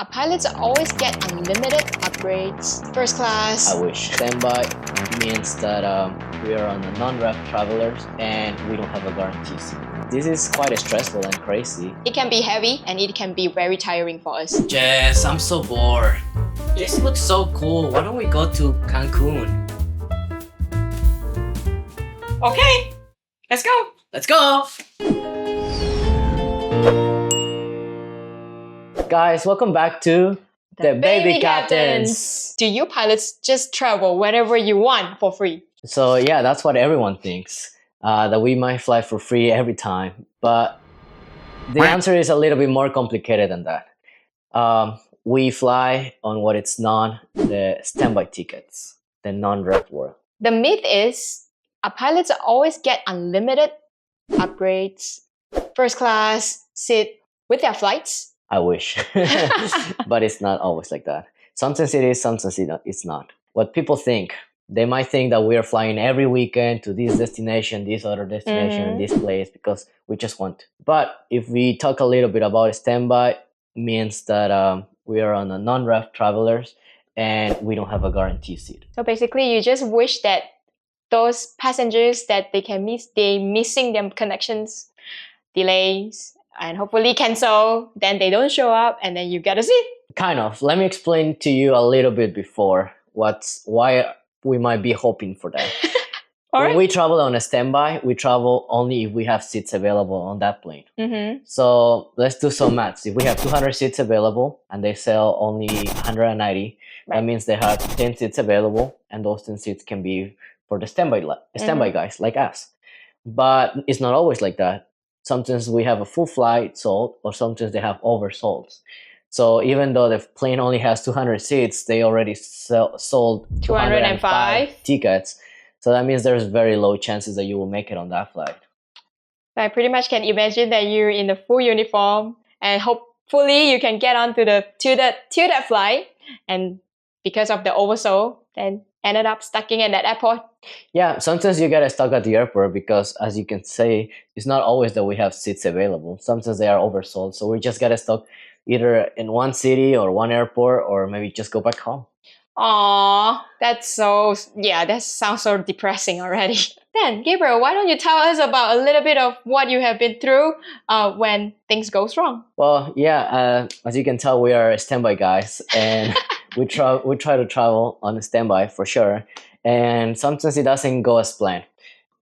Pilots always get unlimited upgrades. First class. I wish. Standby means that we are on a non-rev travelers and we don't have a guarantee seat. This is quite stressful and crazy. It can be heavy and it can be very tiring for us. Jess, I'm so bored. This looks so cool. Why don't we go to Cancun? Okay, let's go. Let's go. Guys, welcome back to the Baby Captains. Do you pilots just travel whenever you want for free? So yeah, that's what everyone thinks, that we might fly for free every time. But the answer is a little bit more complicated than that. We fly on what it's known the standby tickets, the non-rev world. The myth is pilots always get unlimited upgrades, first class seat with their flights. I wish, but it's not always like that. Sometimes it is, sometimes it's not. What people think, they might think that we are flying every weekend to this destination, this other destination, this place, because we just want to. But if we talk a little bit about standby, means that we are on a non-rev travelers and we don't have a guarantee seat. So basically, you just wish that those passengers that they missing them connections, delays, and hopefully cancel, then they don't show up and then you get a seat. Kind of. Let me explain to you a little bit before why we might be hoping for that. When we travel on a standby, we travel only if we have seats available on that plane. So let's do some maths. If we have 200 seats available and they sell only 190, that means they have 10 seats available, and those 10 seats can be for the standby guys like us. But it's not always like that. Sometimes we have a full flight sold, or sometimes they have oversold. So even though the plane only has 200 seats, they already sold 205 tickets. So that means there's very low chances that you will make it on that flight. I pretty much can imagine that you're in the full uniform and hopefully you can get on to that flight, and because of the oversold, then ended up stuck in that airport. Yeah, sometimes you get stuck at the airport because, as you can say, it's not always that we have seats available. Sometimes they are oversold, so we just get stuck either in one city or one airport, or maybe just go back home. Aww, that sounds so depressing already. Then, Gabriel, why don't you tell us about a little bit of what you have been through when things go wrong? Well, yeah, as you can tell, we are standby guys, and we try to travel on a standby for sure. And sometimes it doesn't go as planned.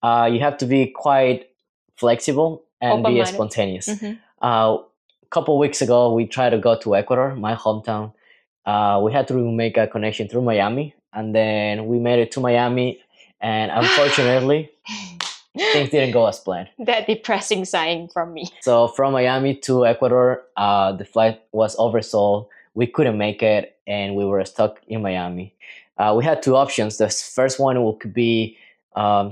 You have to be quite flexible and be spontaneous. A couple weeks ago, we tried to go to Ecuador, my hometown. We had to make a connection through Miami, and then we made it to Miami, and unfortunately, things didn't go as planned. That depressing sign from me. So from Miami to Ecuador, the flight was oversold. We couldn't make it, and we were stuck in Miami. We had two options. The first one could be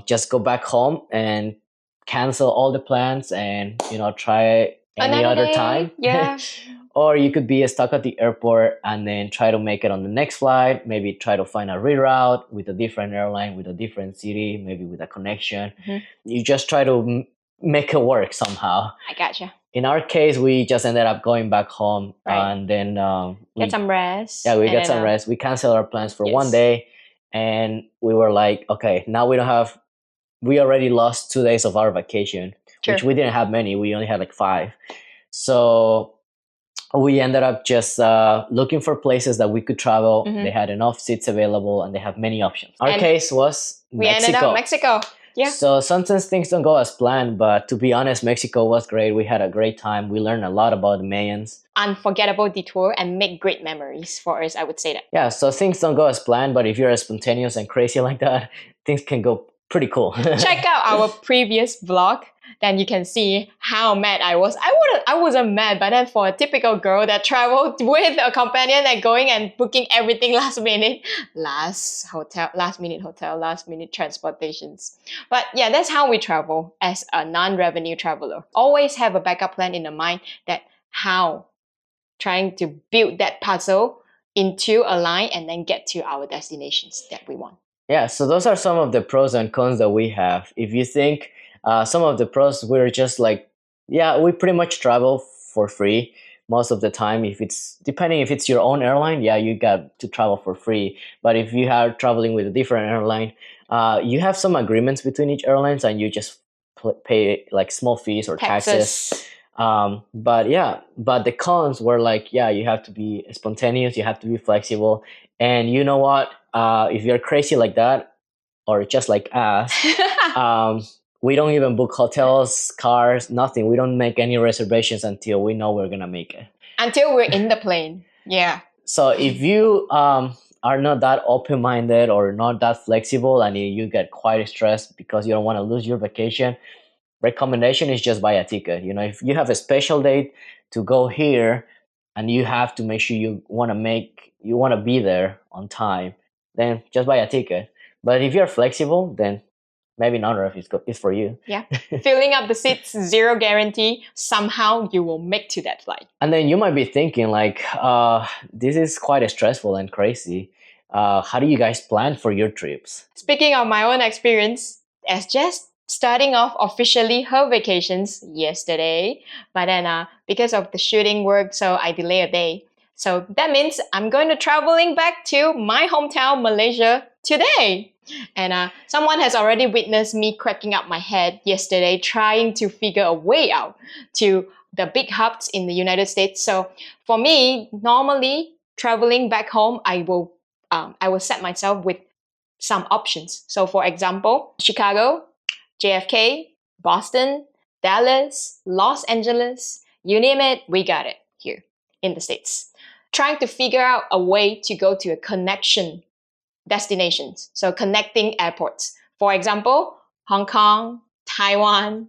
just go back home and cancel all the plans and try any other time. Yeah. Or you could be stuck at the airport and then try to make it on the next flight. Maybe try to find a reroute with a different airline, with a different city, maybe with a connection. You just try to make it work somehow. I gotcha. In our case, we just ended up going back home and then get some rest. Yeah, we get some rest. We canceled our plans for one day, and we were like, okay, now we already lost 2 days of our vacation, which we didn't have many. We only had like 5. So we ended up just looking for places that we could travel. They had enough seats available and they have many options. Our case was Mexico. We ended up Mexico. Yeah. So sometimes things don't go as planned, but to be honest, Mexico was great. We had a great time. We learned a lot about the Mayans. Unforgettable detour and make great memories for us, I would say that. Yeah, so things don't go as planned, but if you're as spontaneous and crazy like that, things can go pretty cool. Check out our previous vlog, then you can see how mad I was. I wasn't mad, but then for a typical girl that traveled with a companion and going and booking everything last minute hotel, last minute transportations. But yeah, that's how we travel as a non-revenue traveler. Always have a backup plan in the mind that how trying to build that puzzle into a line and then get to our destinations that we want. Yeah, so those are some of the pros and cons that we have. If you think some of the pros, we're just like, yeah, we pretty much travel for free. most of the time, if it's depending if it's your own airline, yeah, you got to travel for free. But if you are traveling with a different airline, you have some agreements between each airlines, and you just pay like small fees or taxes. But yeah, but the cons were like, yeah, you have to be spontaneous, you have to be flexible, and you know what? If you're crazy like that, or just like us, we don't even book hotels, cars, nothing. We don't make any reservations until we know we're gonna make it. Until we're in the plane. Yeah. So if you are not that open-minded or not that flexible, and you get quite stressed because you don't want to lose your vacation, recommendation is just buy a ticket. You know, if you have a special date to go here and you have to make sure you want to be there on time, then just buy a ticket. But if you're flexible, then maybe Nonrevlife is for you. Yeah. Filling up the seats, zero guarantee. Somehow you will make to that flight. And then you might be thinking like, this is quite stressful and crazy. How do you guys plan for your trips? Speaking of my own experience, as just starting off officially her vacations yesterday, but then because of the shooting work, so I delay a day. So that means I'm going to traveling back to my hometown, Malaysia, today. And someone has already witnessed me cracking up my head yesterday, trying to figure a way out to the big hubs in the United States. So for me, normally traveling back home, I will set myself with some options. So for example, Chicago, JFK, Boston, Dallas, Los Angeles, you name it, we got it here in the States. Trying to figure out a way to go to a connection destinations, so connecting airports. For example, Hong Kong, Taiwan,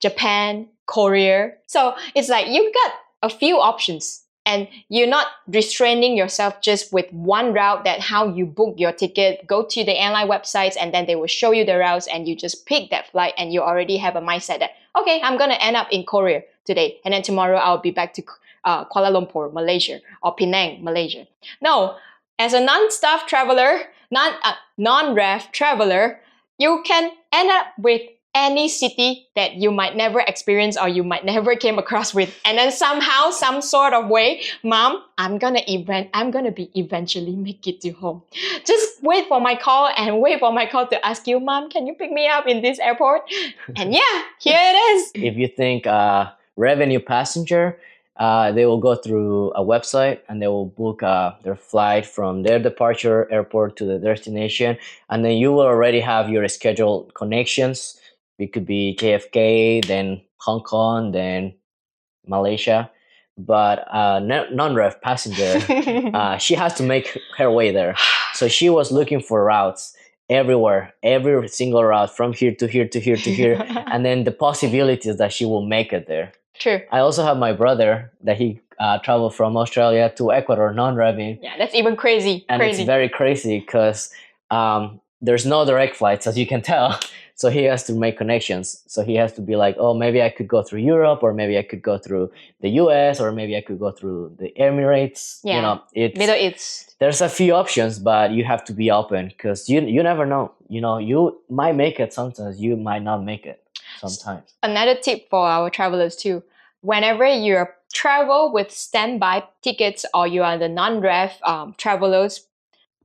Japan, Korea. So it's like you got a few options, and you're not restraining yourself just with one route, that how you book your ticket, go to the airline websites, and then they will show you the routes, and you just pick that flight, and you already have a mindset that, okay, I'm going to end up in Korea today, and then tomorrow I'll be back to Kuala Lumpur, Malaysia, or Penang, Malaysia. No, as a non-staff traveler, non-rev traveler, you can end up with any city that you might never experience or you might never came across with, and then somehow, some sort of way, Mom, I'm gonna be eventually make it to home. Just wait for my call to ask you, Mom, can you pick me up in this airport? And yeah, here it is. If you think revenue passenger, they will go through a website and they will book their flight from their departure airport to the destination, and then you will already have your scheduled connections. It could be JFK, then Hong Kong, then Malaysia. But non-rev passenger, she has to make her way there. So she was looking for routes everywhere, every single route from here to here to here to here, and then the possibilities that she will make it there. True. I also have my brother that he traveled from Australia to Ecuador non-revving. Yeah, that's even crazy. And it's very crazy because there's no direct flights, as you can tell. So he has to make connections. So he has to be like, oh, maybe I could go through Europe, or maybe I could go through the US, or maybe I could go through the Emirates. Yeah. You know, Middle East. There's a few options, but you have to be open because you never know. You know, you might make it sometimes, you might not make it sometimes. Another tip for our travelers too. Whenever you travel with standby tickets or you are the non-rev travelers,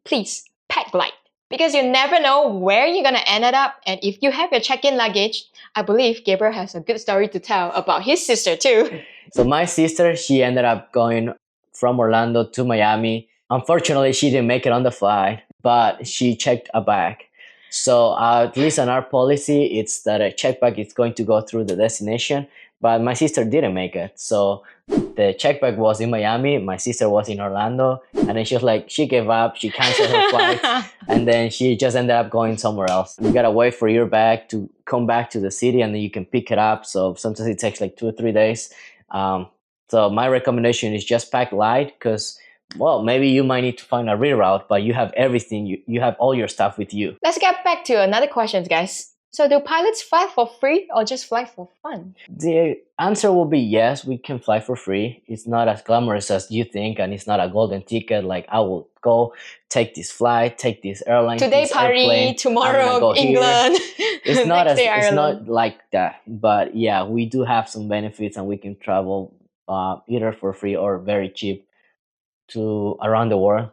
please pack light. Because you never know where you're going to end up. And if you have your check-in luggage, I believe Gabriel has a good story to tell about his sister too. So my sister, she ended up going from Orlando to Miami. Unfortunately, she didn't make it on the flight, but she checked a bag. So at least on our policy, it's that a check bag is going to go through the destination. But my sister didn't make it. So the check bag was in Miami. My sister was in Orlando. And then she was like, she gave up. She canceled her flight. And then she just ended up going somewhere else. You got to wait for your bag to come back to the city and then you can pick it up. So sometimes it takes like 2 or 3 days. So my recommendation is just pack light because, well, maybe you might need to find a reroute, but you have everything. You have all your stuff with you. Let's get back to another question, guys. So do pilots fly for free or just fly for fun? The answer will be yes, we can fly for free. It's not as glamorous as you think, and it's not a golden ticket like I will go take this flight, take this airline, today this Paris, airplane, tomorrow England. It's not Next day it's Ireland. not like that. But yeah, we do have some benefits and we can travel either for free or very cheap to around the world,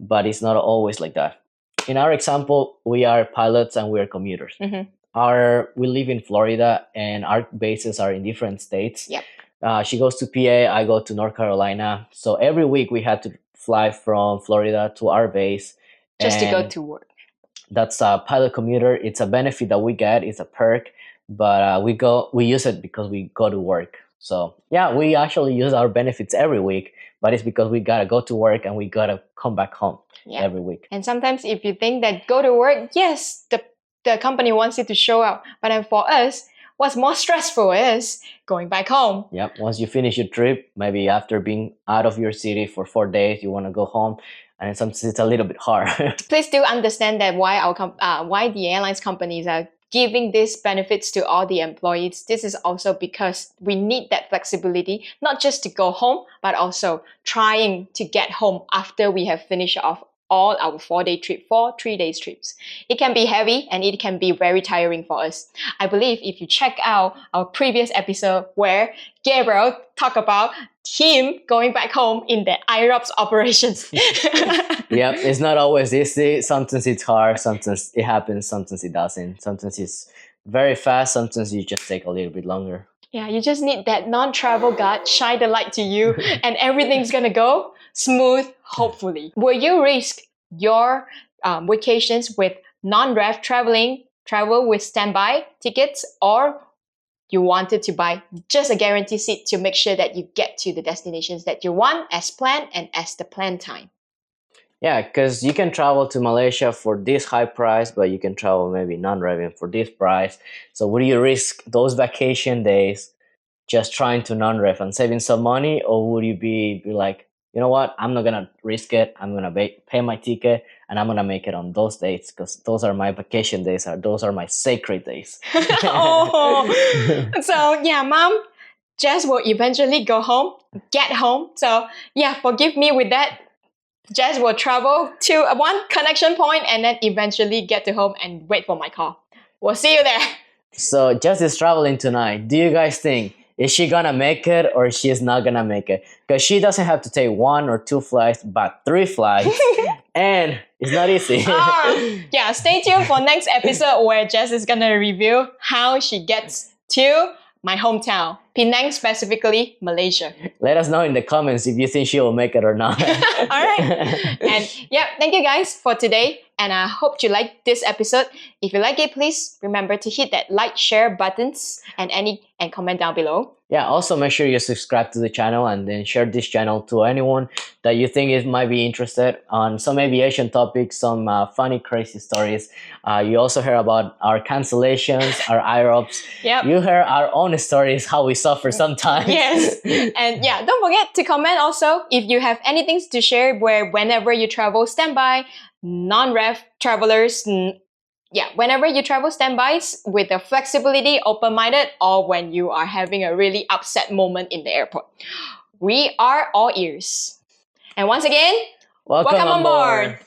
but it's not always like that. In our example, we are pilots and we are commuters. Mm-hmm. We live in Florida and our bases are in different states. Yep. She goes to PA, I go to North Carolina. So every week we had to fly from Florida to our base. Just to go to work. That's a pilot commuter. It's a benefit that we get. It's a perk, but we use it because we go to work. So yeah, we actually use our benefits every week, but it's because we gotta go to work and we gotta come back home every week. And sometimes if you think that go to work, yes, the company wants you to show up, but then for us, what's more stressful is going back home. Yep. Once you finish your trip, maybe after being out of your city for 4 days, you want to go home, and sometimes it's a little bit hard. Please do understand that why the airlines companies are giving these benefits to all the employees. This is also because we need that flexibility, not just to go home, but also trying to get home after we have finished off all our 4-day trip, 3 days trips. It can be heavy and it can be very tiring for us. I believe if you check out our previous episode where Gabriel talked about him going back home in the IROPS operations. Yep, it's not always easy. Sometimes it's hard, sometimes it happens, sometimes it doesn't. Sometimes it's very fast, sometimes you just take a little bit longer. Yeah, you just need that non-travel God shine the light to you and everything's gonna go smooth, hopefully. Will you risk your vacations with non-rev travel with standby tickets, or you wanted to buy just a guaranteed seat to make sure that you get to the destinations that you want as planned and as the planned time? Yeah, because you can travel to Malaysia for this high price, but you can travel maybe non-revenue for this price. So would you risk those vacation days just trying to non-rev and saving some money, or would you be like, you know what, I'm not gonna risk it. I'm gonna pay my ticket and I'm gonna make it on those dates because those are my vacation days. Those are my sacred days. Oh, so yeah, Mom, Jess will eventually get home. So yeah, forgive me with that. Jess will travel to one connection point and then eventually get to home and wait for my call. We'll see you there. So Jess is traveling tonight. Do you guys think, is she gonna make it or she's not gonna make it? Because she doesn't have to take 1 or 2 flights, but 3 flights. And it's not easy. Yeah, stay tuned for next episode where Jess is gonna review how she gets to my hometown, Penang, specifically Malaysia. Let us know in the comments if you think she will make it or not. All right. And yeah, thank you guys for today. And I hope you liked this episode. If you like it, please remember to hit that like, share buttons and comment down below. Yeah, also make sure you subscribe to the channel and then share this channel to anyone that you think it might be interested on some aviation topics, some funny, crazy stories. You also hear about our cancellations, our IROPS. Yep. You hear our own stories, how we suffer sometimes. Yes. And yeah, don't forget to comment also if you have anything to share where whenever you travel, standby, non-rev travelers, whenever you travel standbys with the flexibility, open-minded, or when you are having a really upset moment in the airport. We are all ears. And once again, welcome on board.